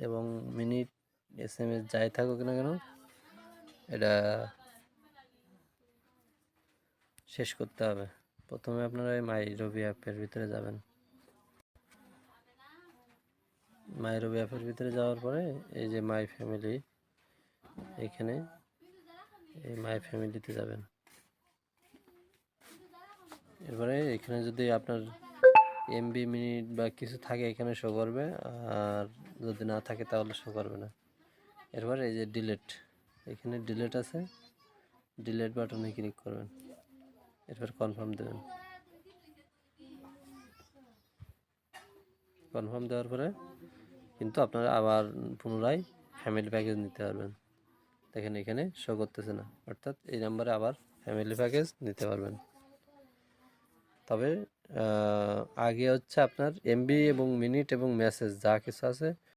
এবং minute SMS যাই থাকুক না কেন এটা শেষ করতে হবে। প্রথমে আপনারা এই মাই রবি অ্যাপের ভিতরে যাবেন। মাই রবি অ্যাপের ভিতরে যাওয়ার পরে এই যে মাই ফ্যামিলি, এখানে এই মাই ফ্যামিলিতে যাবেন। এরপরে এখানে যদি আপনার MB মিনিট বা কিছু থাকে এখানে শো করবে, আর যদি না থাকে তাহলে শো করবে না। এরপরে এই যে ডিলেট, এখানে ডিলেট আছে, ডিলেট বাটনে ক্লিক করবেন। এরপর কনফার্ম দেবেন। কনফার্ম দেওয়ার পরে কিন্তু আপনারা আবার পুনরায় ফ্যামিলি প্যাকেজ নিতে পারবেন। দেখেন এখানে শো করতেছে না, অর্থাৎ এই নাম্বারে আবার ফ্যামিলি প্যাকেজ নিতে পারবেন। তবে আগে হচ্ছে আপনার MB এবং মিনিট এবং মেসেজ যা কিছু আছে